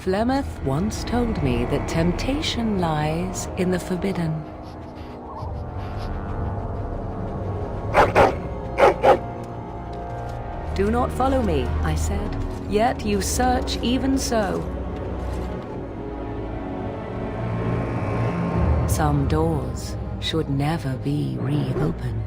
Flemeth once told me that temptation lies in the forbidden. Do not follow me, I said, yet you search even so. Some doors should never be reopened.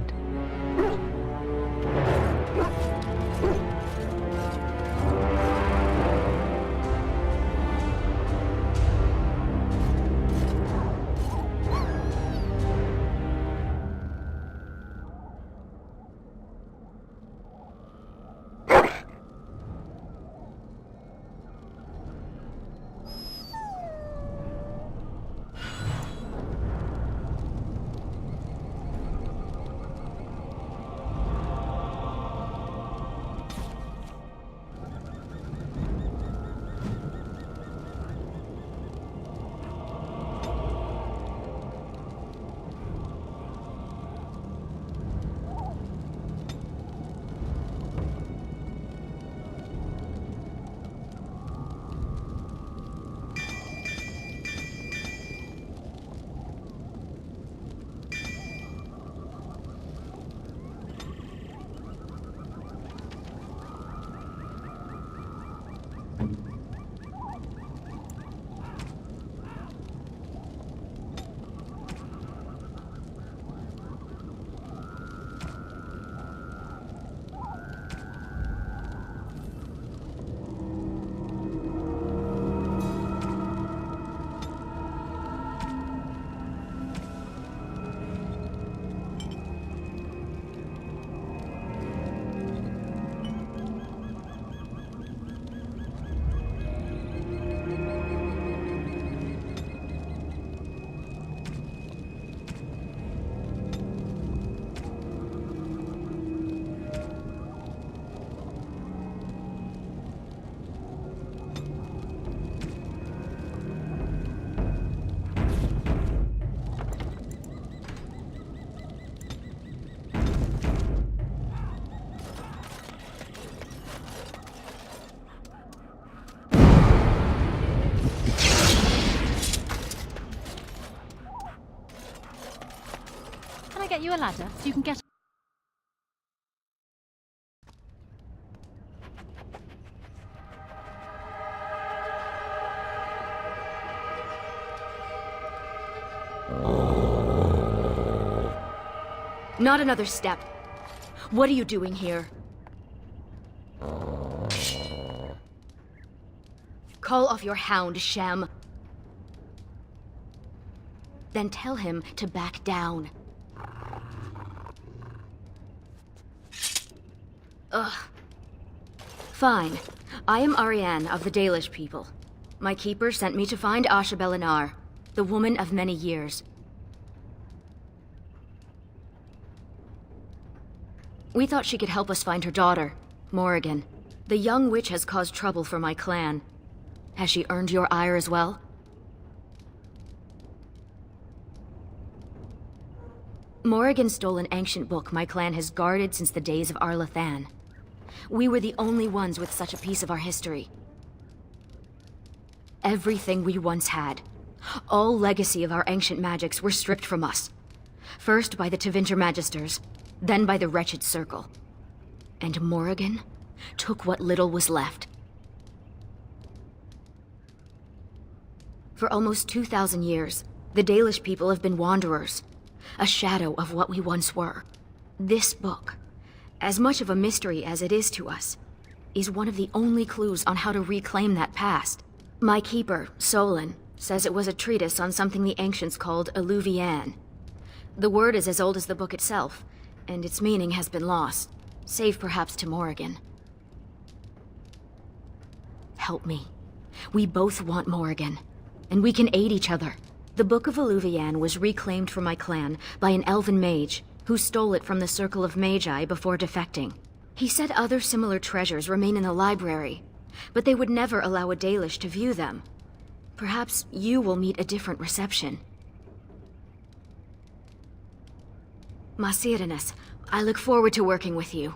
Can I get you a ladder so you can get... Not another step. What are you doing here? Call off your hound, Shem. Then tell him to back down. Ugh. Fine. I am Ariane of the Dalish people. My keeper sent me to find Asha Belinar, the woman of many years. We thought she could help us find her daughter, Morrigan. The young witch has caused trouble for my clan. Has she earned your ire as well? Morrigan stole an ancient book my clan has guarded since the days of Arlathan. We were the only ones with such a piece of our history. Everything we once had, all legacy of our ancient magics, were stripped from us. First by the Tevinter Magisters, then by the Wretched Circle. And Morrigan took what little was left. For almost 2,000 years, the Dalish people have been wanderers, a shadow of what we once were. This book, as much of a mystery as it is to us, is one of the only clues on how to reclaim that past. My keeper, Solon, says it was a treatise on something the ancients called Eluvian. The word is as old as the book itself, and its meaning has been lost, save perhaps to Morrigan. Help me. We both want Morrigan, and we can aid each other. The Book of Eluvian was reclaimed for my clan by an elven mage who stole it from the Circle of Magi before defecting. He said other similar treasures remain in the library, but they would never allow a Dalish to view them. Perhaps you will meet a different reception. Masirinis, I look forward to working with you.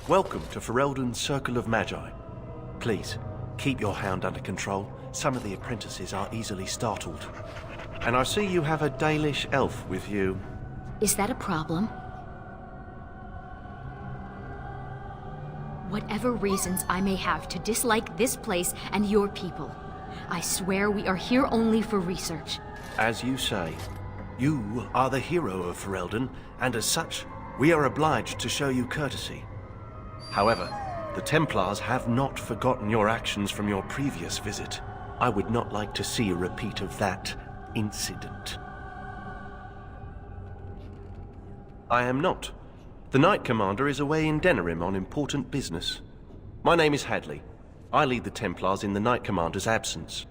Welcome to Ferelden's Circle of Magi. Please, keep your hound under control. Some of the apprentices are easily startled. And I see you have a Dalish elf with you. Is that a problem? Whatever reasons I may have to dislike this place and your people, I swear we are here only for research. As you say, you are the hero of Ferelden, and as such, we are obliged to show you courtesy. However, the Templars have not forgotten your actions from your previous visit. I would not like to see a repeat of that incident. I am not. The Knight Commander is away in Denerim on important business. My name is Hadley. I lead the Templars in the Knight Commander's absence.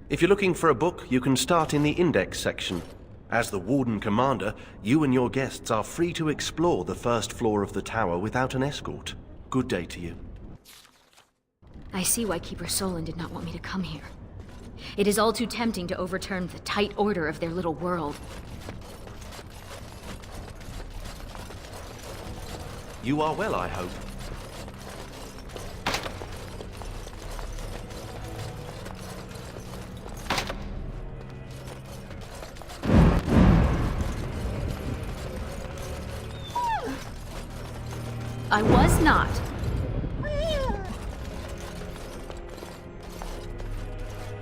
If you're looking for a book, you can start in the Index section. As the Warden Commander, you and your guests are free to explore the first floor of the tower without an escort. Good day to you. I see why Keeper Solon did not want me to come here. It is all too tempting to overturn the tight order of their little world. You are well, I hope. I was not.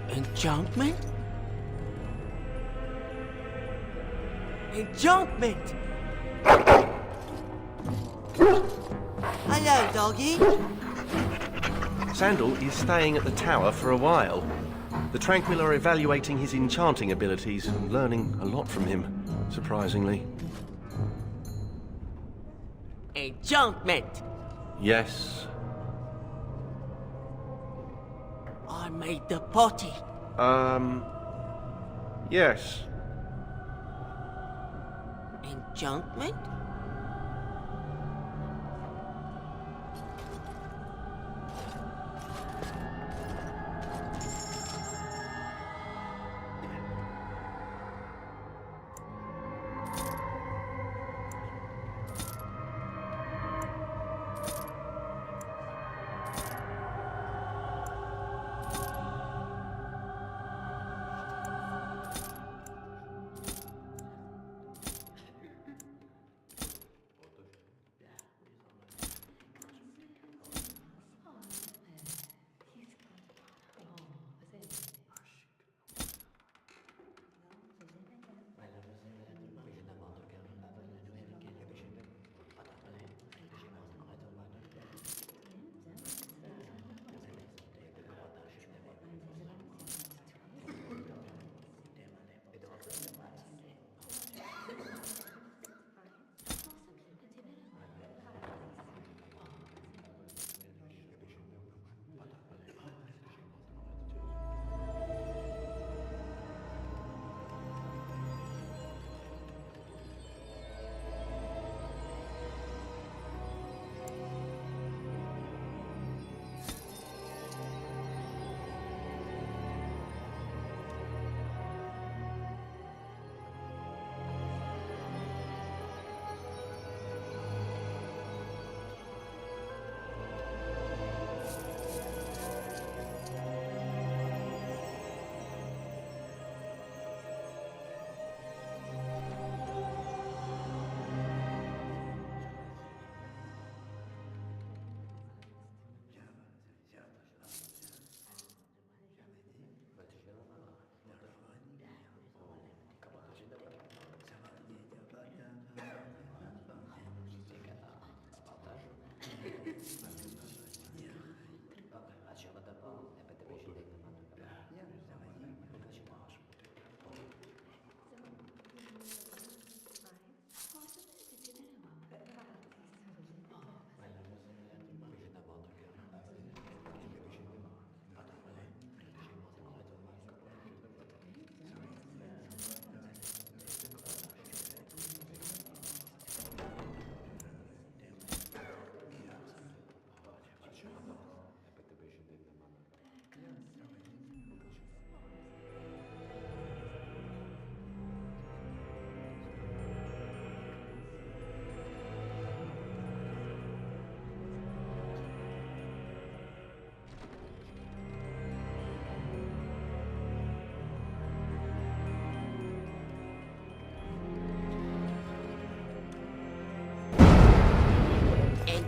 Enchantment? Enchantment! Hello, doggy. Sandal is staying at the tower for a while. The Tranquil are evaluating his enchanting abilities and learning a lot from him, surprisingly. Enchantment! Yes. I made the potty. Yes. Enchantment?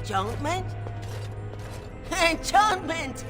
Enchantment? Enchantment!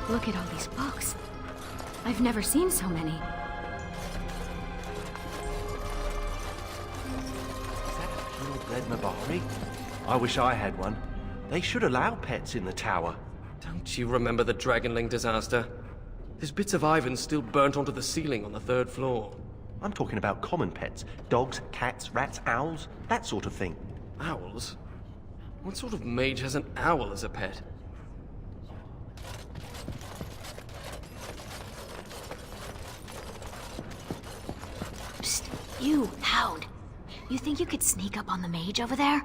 Look at all these books. I've never seen so many. Is that a purebred Mabari? I wish I had one. They should allow pets in the tower. Don't you remember the Dragonling disaster? There's bits of Ivan still burnt onto the ceiling on the 3rd floor. I'm talking about common pets. Dogs, cats, rats, owls, that sort of thing. Owls? What sort of mage has an owl as a pet? Psst, you, Hound. You think you could sneak up on the mage over there?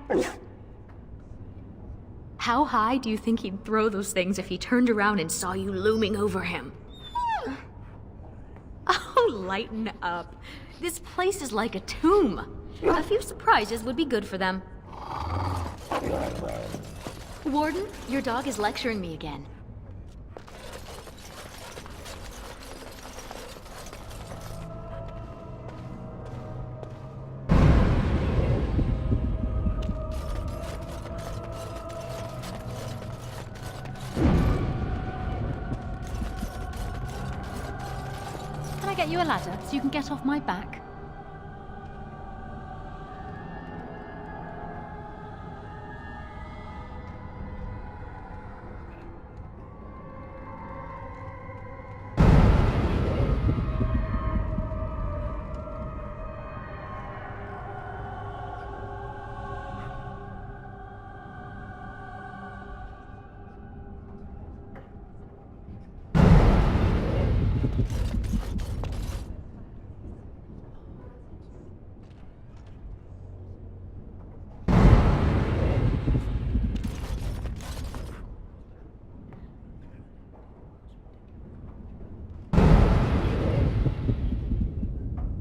How high do you think he'd throw those things if he turned around and saw you looming over him? Oh, lighten up. This place is like a tomb. A few surprises would be good for them. Warden, your dog is lecturing me again. Can I get you a ladder so you can get off my back?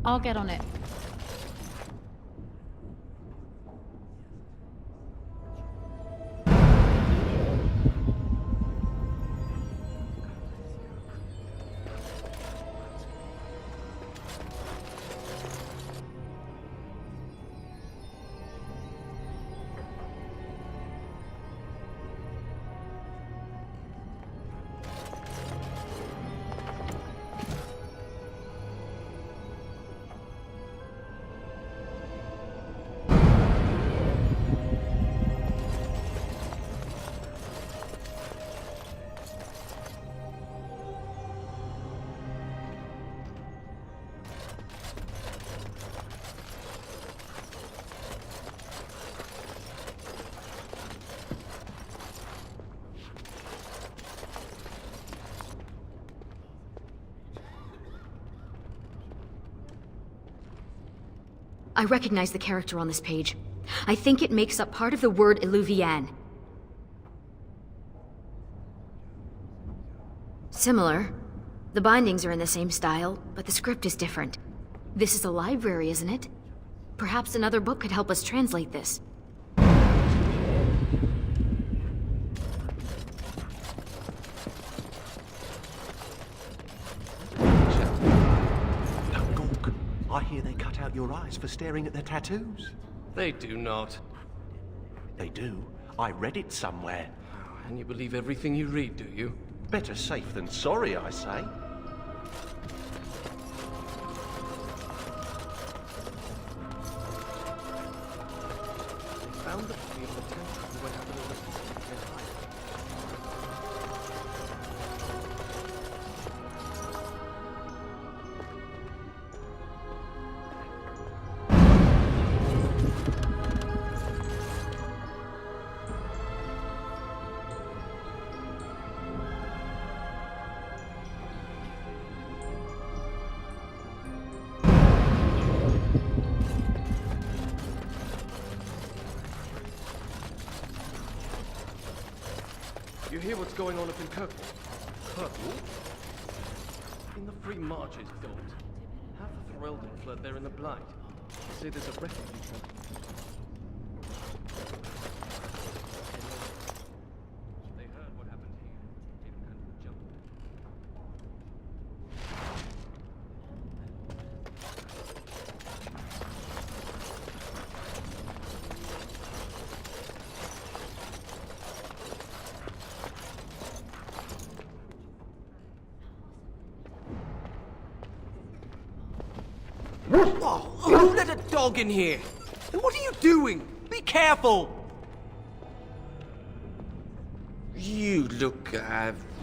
I'll get on it. I recognize the character on this page. I think it makes up part of the word Eluvian. Similar. The bindings are in the same style, but the script is different. This is a library, isn't it? Perhaps another book could help us translate this. Gork, I hear they cut out your eyes for staring at their tattoos. They do not. They do. I read it somewhere. And you believe everything you read, do you? Better safe than sorry, I say. Found the body of the Templar who went after the rest of the Empire. You hear what's going on up in Kirkwall? Kirkwall? In the Free Marches, Gold. Half of Ferelden fled there in the Blight. They say there's a refugee camp. They heard what happened here. Came and jumped. Oh, who let a dog in here? And what are you doing? Be careful! You look,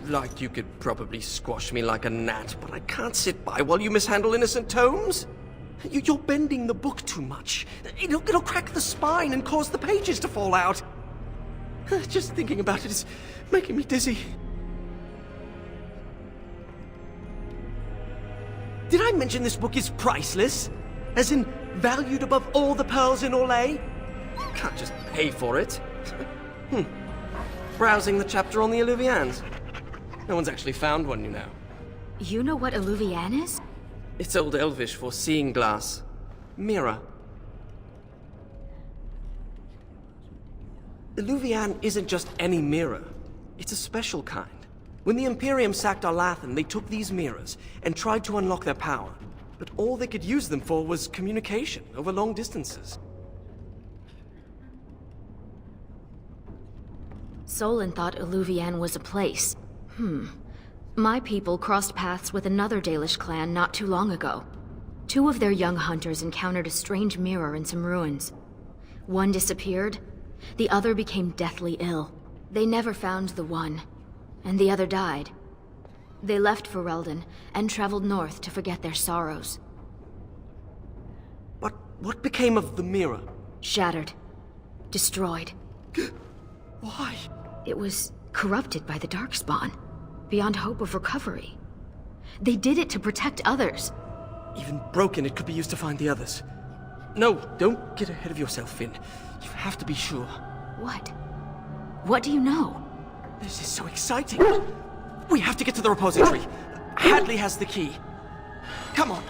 like you could probably squash me like a gnat, but I can't sit by while you mishandle innocent tomes. You're bending the book too much. It'll crack the spine and cause the pages to fall out. Just thinking about it is making me dizzy. Did I mention this book is priceless? As in, valued above all the pearls in Orlais? Can't just pay for it. Browsing the chapter on the Illuvians. No one's actually found one, you know. You know what Illuvian is? It's Old Elvish for seeing glass. Mirror. Illuvian isn't just any mirror. It's a special kind. When the Imperium sacked Arlathan, they took these mirrors and tried to unlock their power. But all they could use them for was communication over long distances. Solon thought Illuvian was a place. My people crossed paths with another Dalish clan not too long ago. Two of their young hunters encountered a strange mirror in some ruins. One disappeared, the other became deathly ill. They never found the one, and the other died. They left Ferelden and traveled north to forget their sorrows. But what became of the mirror? Shattered. Destroyed. Why? It was corrupted by the Darkspawn, beyond hope of recovery. They did it to protect others. Even broken, it could be used to find the others. No, don't get ahead of yourself, Finn. You have to be sure. What? What do you know? This is so exciting. We have to get to the repository. Hadley has the key. Come on.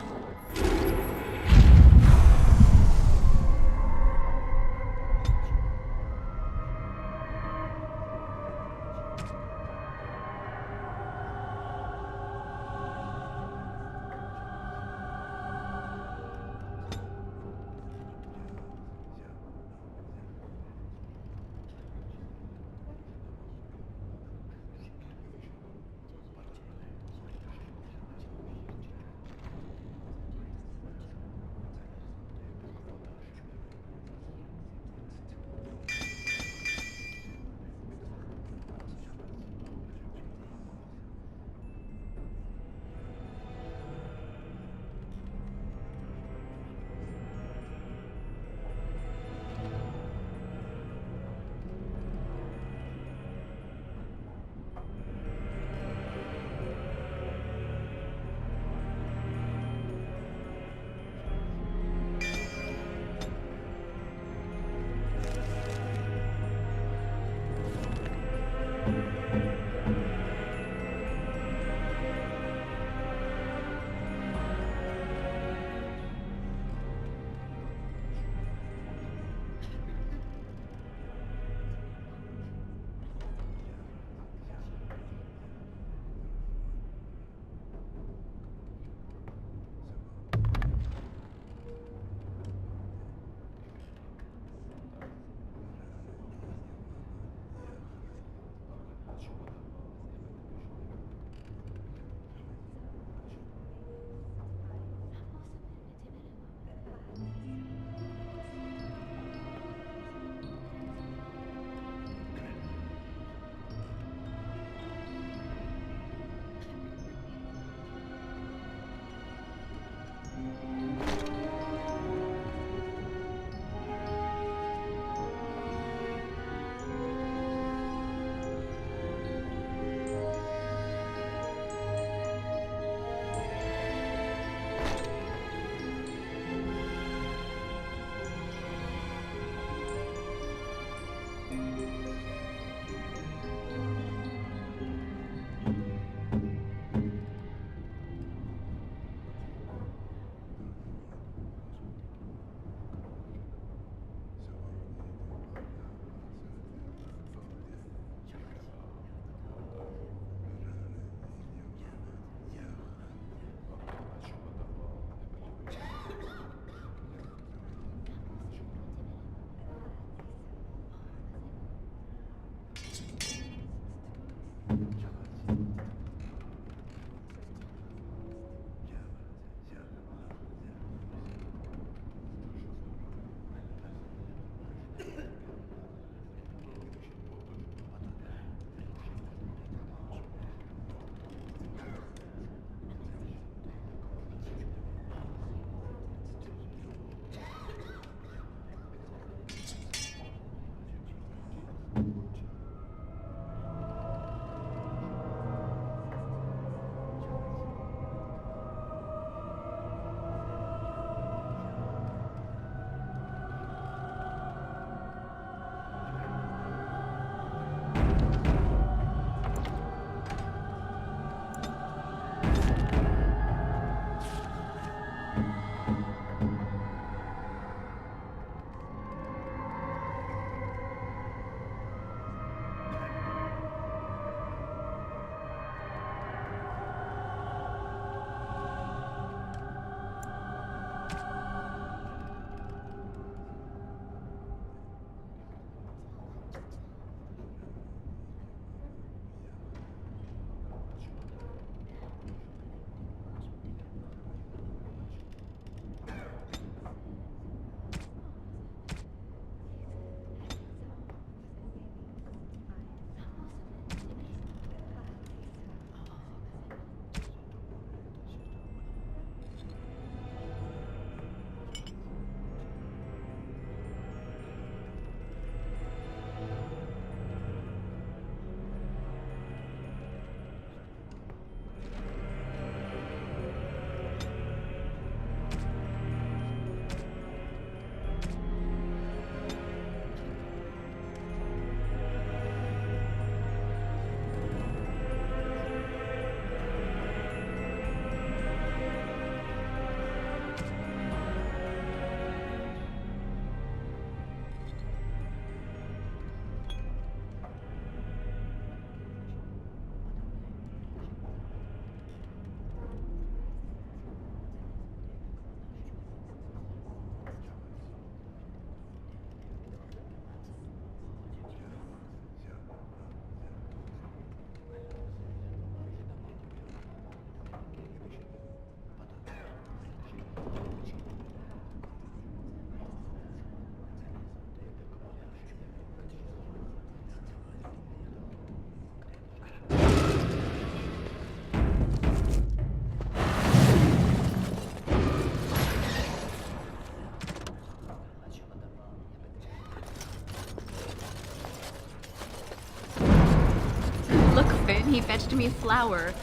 Look, Finn, he fetched me a flower.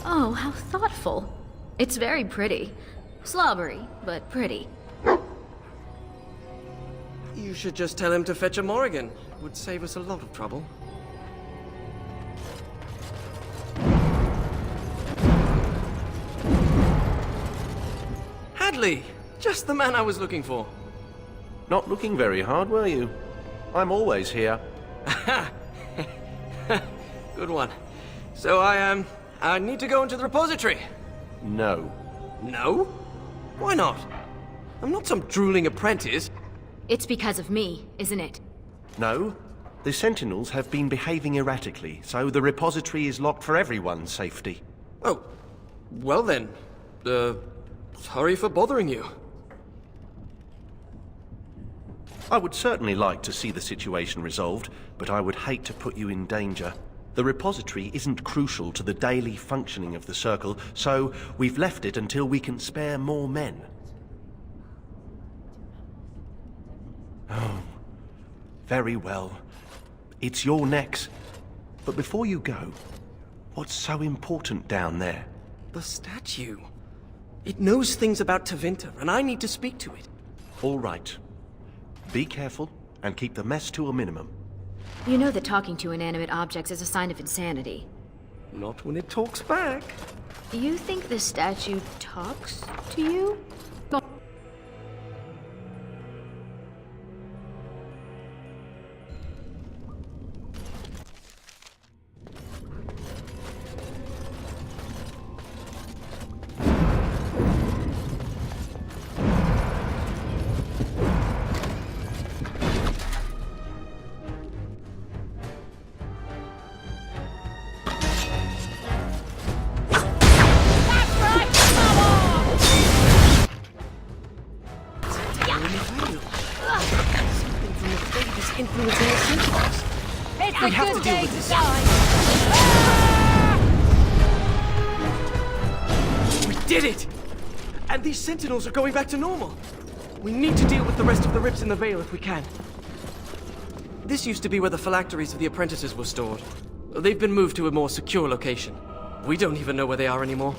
Oh, how thoughtful. It's very pretty. Slobbery, but pretty. You should just tell him to fetch a Morrigan. It would save us a lot of trouble. Hadley! Just the man I was looking for. Not looking very hard, were you? I'm always here. Good one. So I need to go into the repository. No. No? Why not? I'm not some drooling apprentice. It's because of me, isn't it? No. The Sentinels have been behaving erratically, so the repository is locked for everyone's safety. Oh, well then. Sorry for bothering you. I would certainly like to see the situation resolved, but I would hate to put you in danger. The repository isn't crucial to the daily functioning of the Circle, so we've left it until we can spare more men. Oh, very well. It's your necks. But before you go, what's so important down there? The statue. It knows things about Tevinter, and I need to speak to it. All right. Be careful, and keep the mess to a minimum. You know that talking to inanimate objects is a sign of insanity. Not when it talks back. You think the statue talks to you? We have to deal with this. We did it! And these Sentinels are going back to normal. We need to deal with the rest of the Rips in the Vale if we can. This used to be where the phylacteries of the apprentices were stored. They've been moved to a more secure location. We don't even know where they are anymore.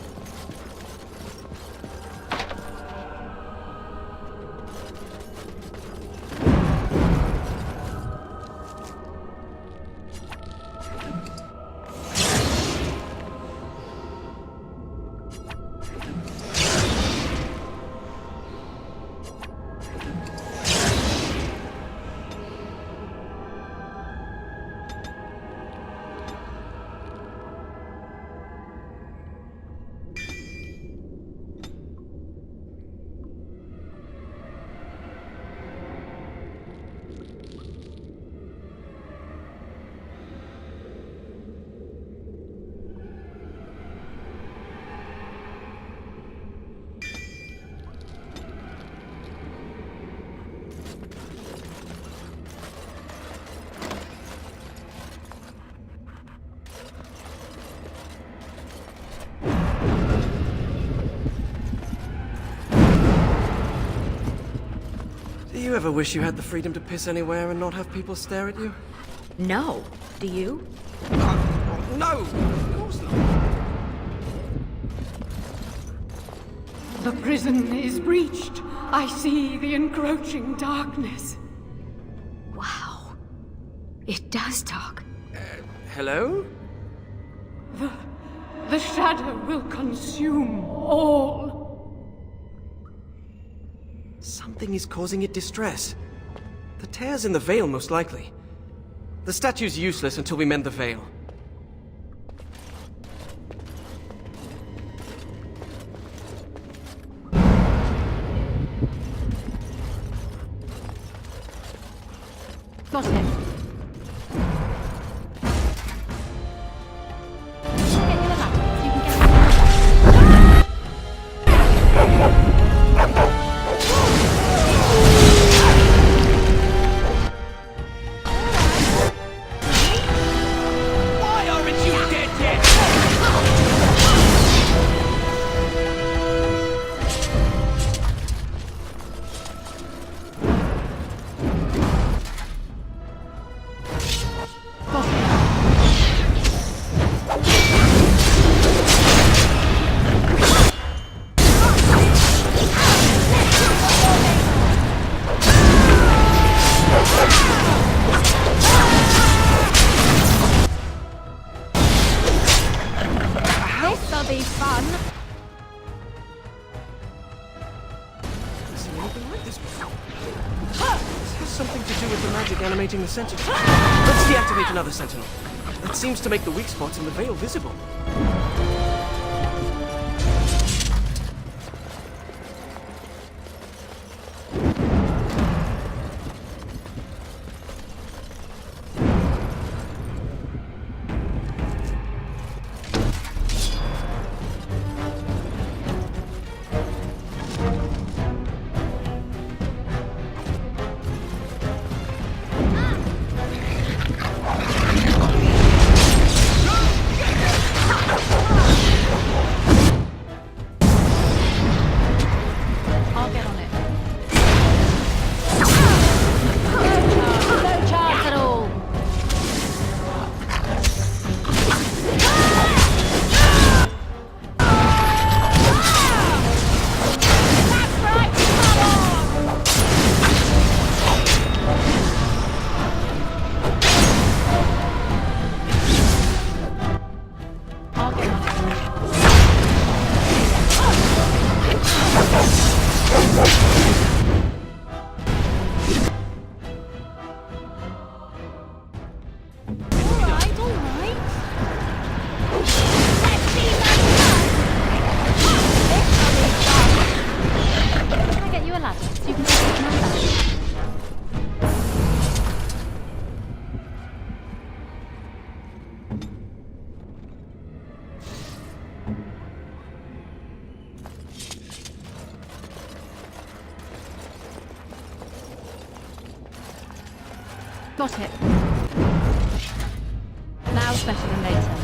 Do you ever wish you had the freedom to piss anywhere and not have people stare at you? No. Do you? No! Of course not. The prison is breached. I see the encroaching darkness. Wow. It does talk. Hello? The shadow will consume all. Something is causing it distress. The tears in the veil, most likely. The statue's useless until we mend the veil. Got it. Get you a ladder so you can get Why aren't you dead yet? This'll be fun. I've seen anything like this before. This has something to do with the magic animating the sentinel. Let's deactivate another sentinel. That seems to make the weak spots in the veil visible. I'll get on it. No chance at all. That's right, come on! I'll get on it. Alright, alright. Let's see that fun! Can I get you a ladder so you can get your man back? Got it. Now's better than later.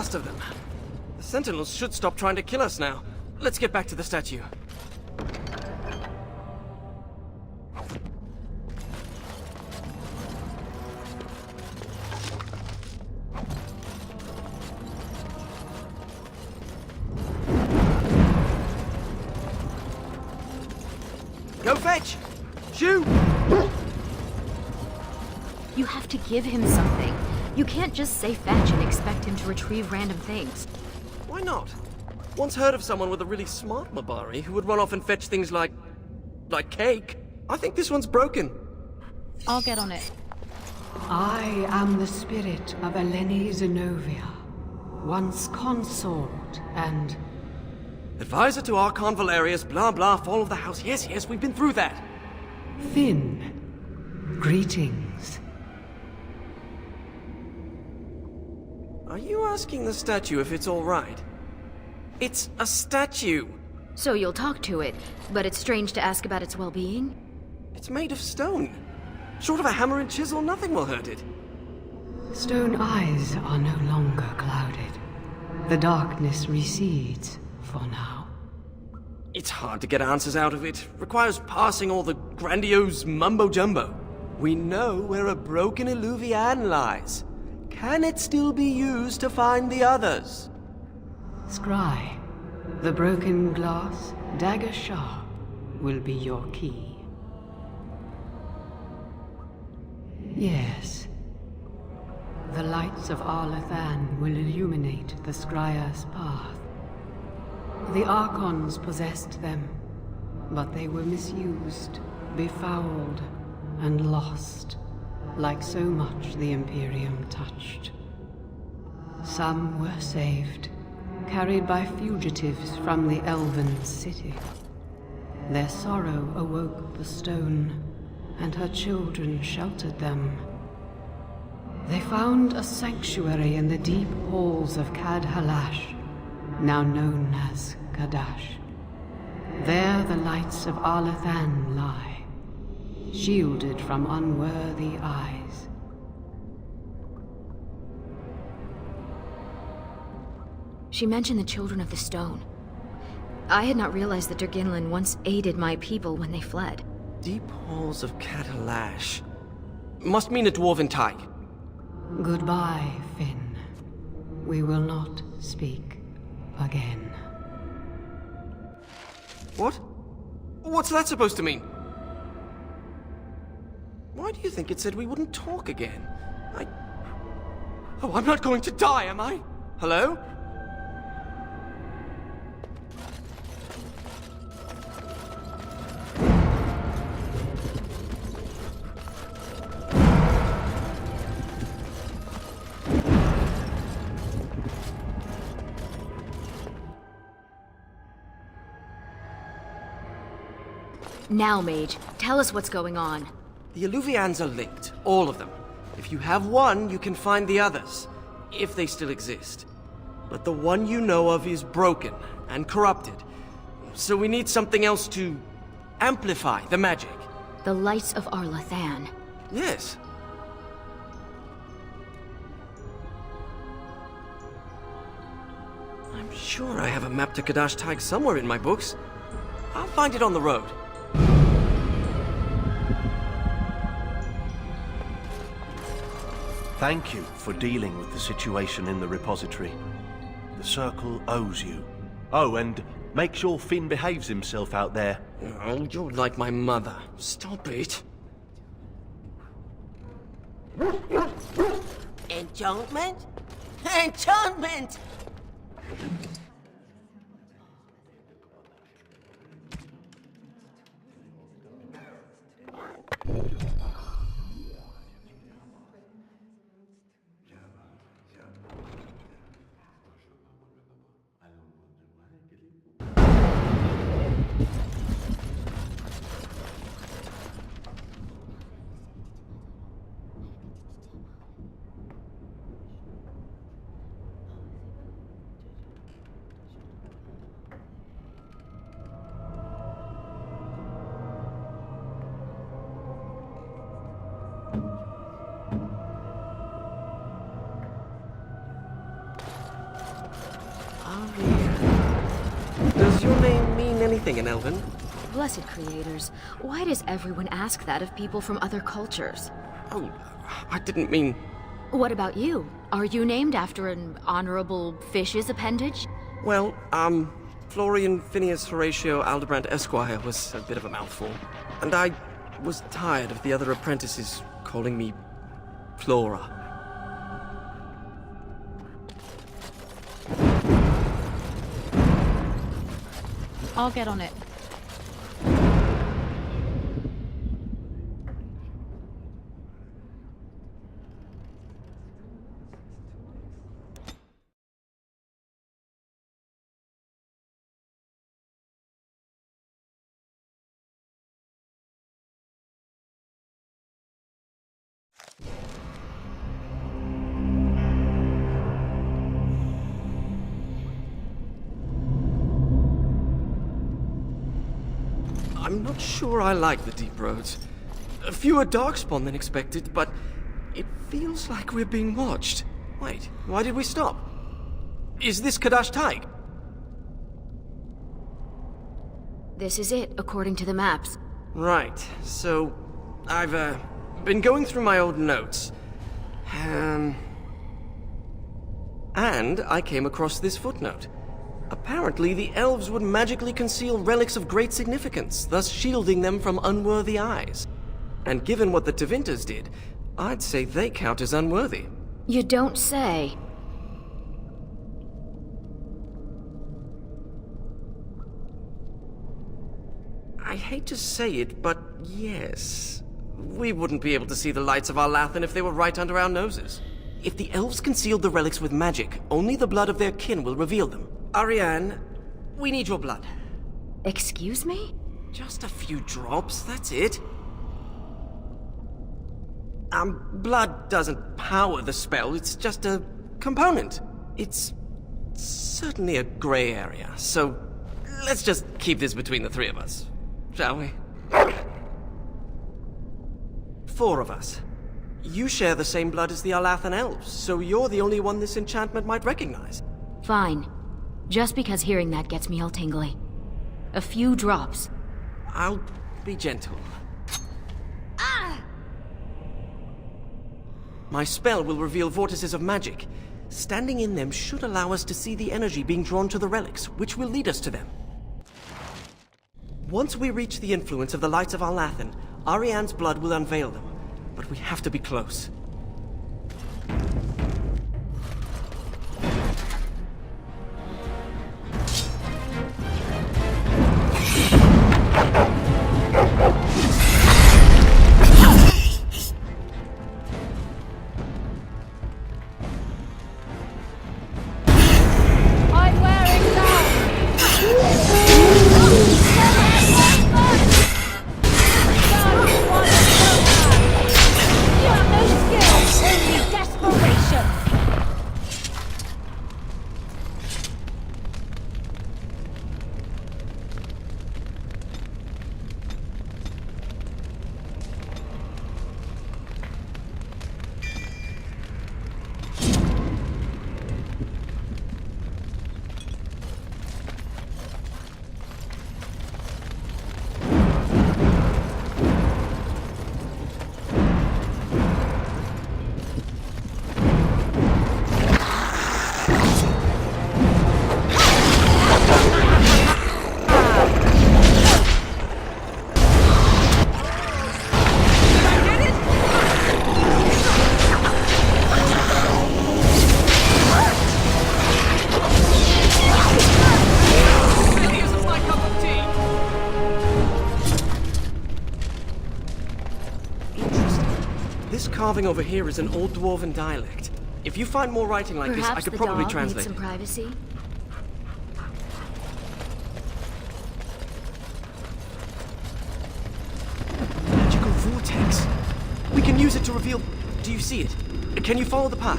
last of them. The Sentinels should stop trying to kill us now. Let's get back to the statue. Go fetch! Shoot! You have to give him something. You can't just say fetch and expect him to retrieve random things. Why not? Once heard of someone with a really smart Mabari who would run off and fetch things like cake. I think this one's broken. I'll get on it. I am the spirit of Eleni Zenobia, once consort and... Advisor to Archon Valerius, blah blah, fall of the house. Yes, yes, we've been through that. Finn. Greetings. Are you asking the statue if it's all right? It's a statue. So you'll talk to it, but it's strange to ask about its well-being? It's made of stone. Short of a hammer and chisel, nothing will hurt it. Stone eyes are no longer clouded. The darkness recedes for now. It's hard to get answers out of it. Requires parsing all the grandiose mumbo-jumbo. We know where a broken Eluvian lies. Can it still be used to find the others? Scry, the broken glass, dagger sharp, will be your key. Yes. The lights of Arlathan will illuminate the Scrya's path. The Archons possessed them, but they were misused, befouled, and lost, like so much the Imperium touched. Some were saved, carried by fugitives from the Elven city. Their sorrow awoke the stone, and her children sheltered them. They found a sanctuary in the deep halls of Cad Halash, now known as Kadash. There the lights of Arlathan lie, shielded from unworthy eyes. She mentioned the Children of the Stone. I had not realized that Durginlin once aided my people when they fled. Deep halls of Cad Halash. Must mean a dwarven tide. Goodbye, Finn. We will not speak again. What? What's that supposed to mean? Why do you think it said we wouldn't talk again? Oh, I'm not going to die, am I? Hello? Now, Mage, tell us what's going on. The Eluvians are linked, all of them. If you have one, you can find the others, if they still exist. But the one you know of is broken and corrupted, so we need something else to amplify the magic. The lights of Arlathan. Yes. I'm sure I have a map to Kadash Tag somewhere in my books. I'll find it on the road. Thank you for dealing with the situation in the repository. The Circle owes you. Oh, and make sure Finn behaves himself out there. Oh, you're like my mother. Stop it. Enchantment? Enchantment! name mean anything in Elven? Blessed creators, why does everyone ask that of people from other cultures? Oh, I didn't mean... What about you? Are you named after an honorable fish's appendage? Well, Florian Phineas Horatio Aldebrand Esquire was a bit of a mouthful. And I was tired of the other apprentices calling me Flora. I'll get on it. I'm not sure I like the deep roads. Fewer darkspawn than expected, but it feels like we're being watched. Wait, why did we stop? Is this Kadash Taig? This is it, according to the maps. Right, so I've been going through my old notes. And I came across this footnote. Apparently, the elves would magically conceal relics of great significance, thus shielding them from unworthy eyes. And given what the Tevinters did, I'd say they count as unworthy. You don't say. I hate to say it, but yes. We wouldn't be able to see the lights of Arlathan if they were right under our noses. If the elves concealed the relics with magic, only the blood of their kin will reveal them. Ariane, we need your blood. Excuse me? Just a few drops, that's it. Blood doesn't power the spell, it's just a component. It's certainly a gray area, so let's just keep this between the three of us, shall we? 4 of us. You share the same blood as the Arlathan elves, so you're the only one this enchantment might recognize. Fine. Just because hearing that gets me all tingly. A few drops. I'll be gentle. My spell will reveal vortices of magic. Standing in them should allow us to see the energy being drawn to the relics, which will lead us to them. Once we reach the influence of the lights of Arlathan, Ariane's blood will unveil them. But we have to be close. I'm wearing that! You have no skill, only desperation! This carving over here is an old dwarven dialect. If you find more writing like this, I Perhaps could the probably dog translate needs some it. privacy? Magical vortex. We can use it to reveal... Do you see it? Can you follow the path?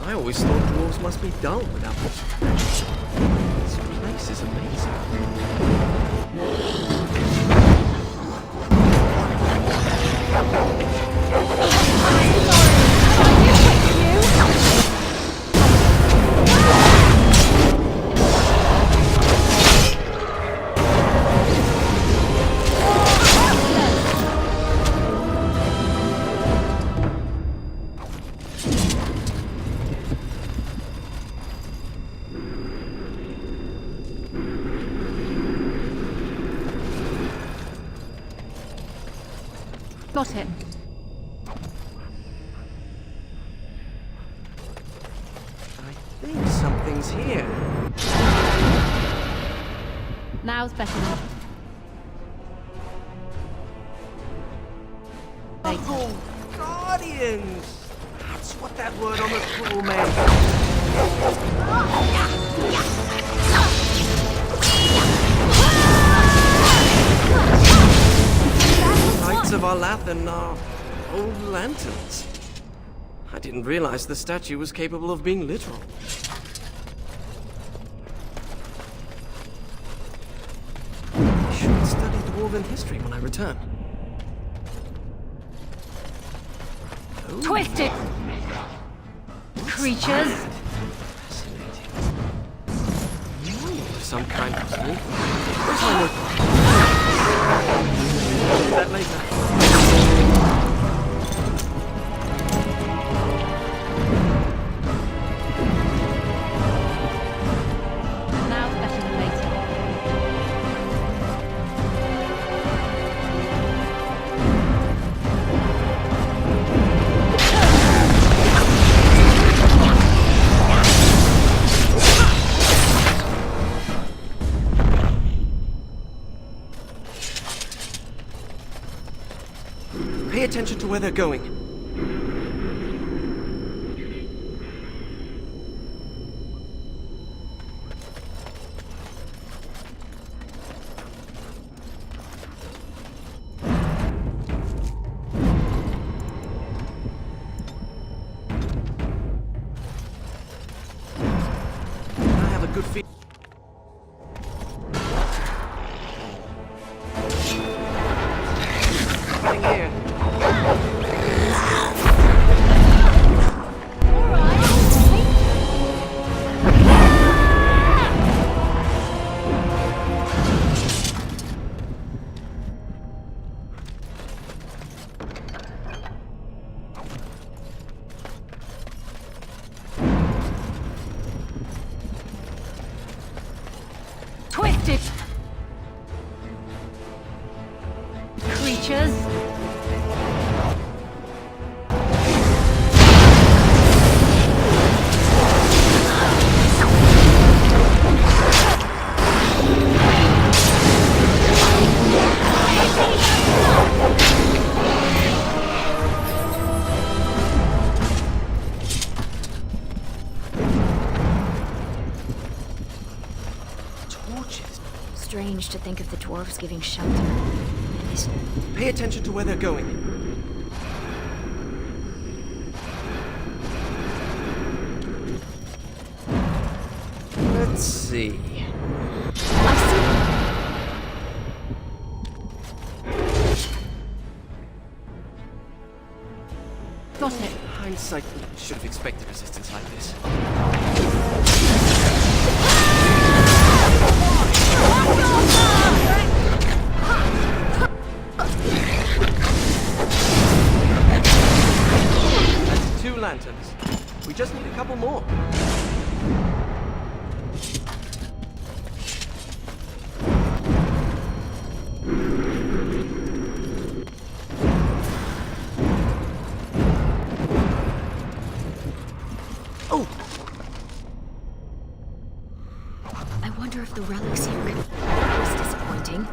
I always thought dwarves must be dull without them. This place is amazing. Got it. I think something's here. Now's better. Oh, Guardians! That's what that word on the scroll meant. Knights of Arlathan are old lanterns. I didn't realize the statue was capable of being literal. I should study dwarven history when I return. Oh, Twisted! Creatures! fascinating. Of some kind, possibly. Where's my notebook? Do that later. Now's better than later. Pay attention to where they're going. I have a good feeling. Here. Twisted! Creatures! Torches. Strange to think of the dwarves giving shelter in this. Pay attention to where they're going. Let's see. Got it. Hindsight should have expected resistance like this. That's 2 lanterns. We just need a couple more. Oh! I wonder if the relics here could. That was disappointing.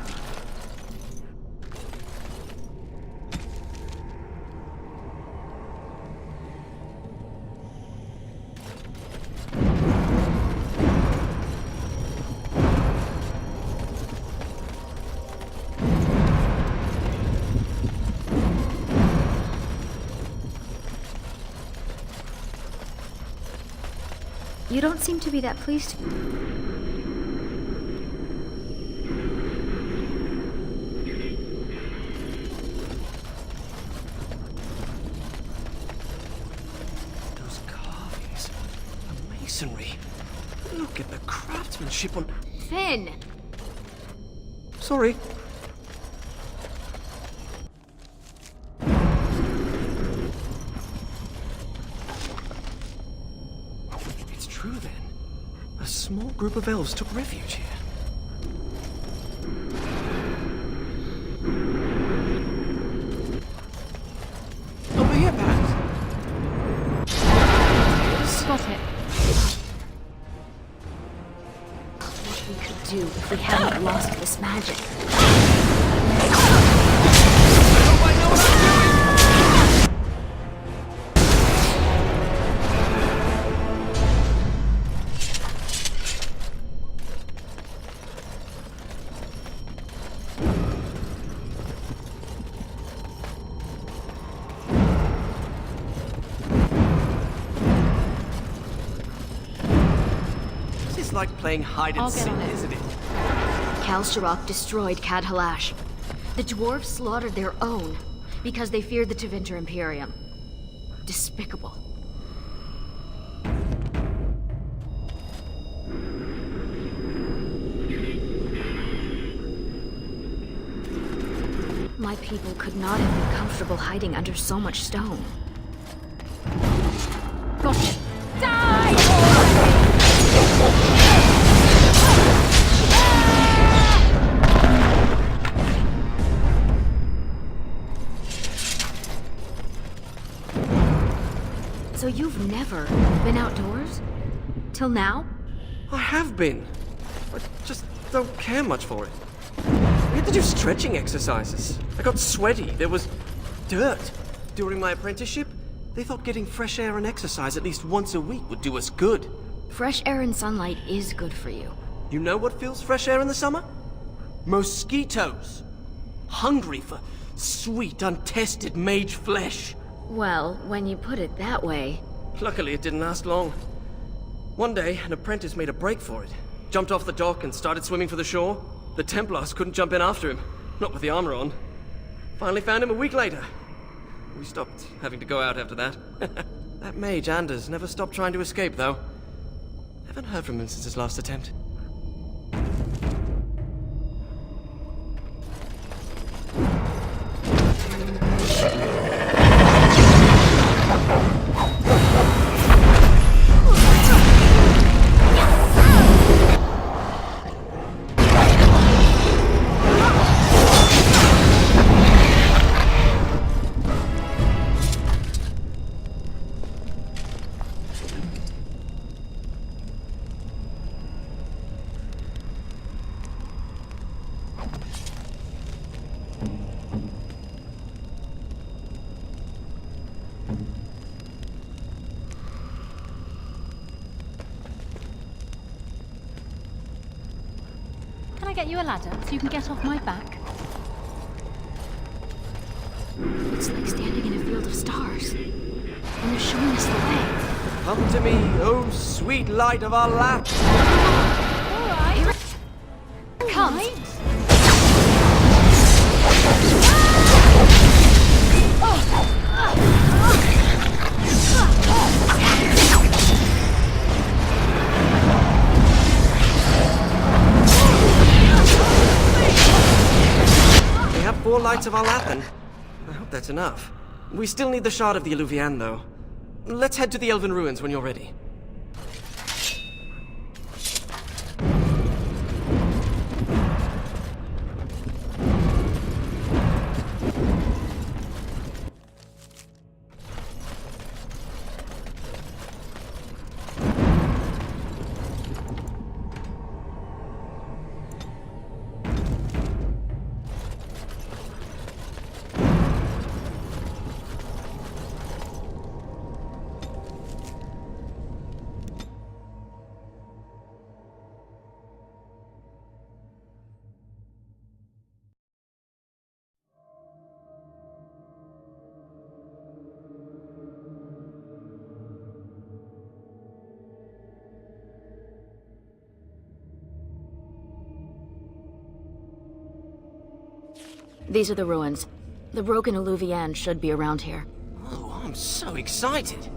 You don't seem to be that pleased. Look at the craftsmanship on... Finn! Sorry. It's true then. A small group of elves took refuge here. Over here, perhaps. Got it. What we could do if we hadn't lost this magic. This is like playing hide and I'll get seek, on it. isn't it? Kalsharok destroyed Cadhalash. The dwarves slaughtered their own because they feared the Tevinter Imperium. Despicable. My people could not have been comfortable hiding under so much stone. Got it. Die! So you've never been outdoors? Till now? I have been. I just don't care much for it. We had to do stretching exercises. I got sweaty. There was dirt. During my apprenticeship, they thought getting fresh air and exercise at least once a week would do us good. Fresh air and sunlight is good for you. You know what fills fresh air in the summer? Mosquitoes. Hungry for sweet, untested mage flesh. Well, when you put it that way... Luckily, it didn't last long. One day, an apprentice made a break for it. Jumped off the dock and started swimming for the shore. The Templars couldn't jump in after him. Not with the armor on. Finally found him a week later. We stopped having to go out after that. That mage, Anders, never stopped trying to escape, though. Haven't heard from him since his last attempt. Can I get you a ladder so you can get off my back? It's like standing in a field of stars. And they're showing us the way. Come to me, oh sweet light of our lap. Alright. Come! We have 4 lights of our Lathan. I hope that's enough. We still need the shard of the Eluvian, though. Let's head to the Elven Ruins when you're ready. These are the ruins. The broken Eluvian should be around here. Oh, I'm so excited.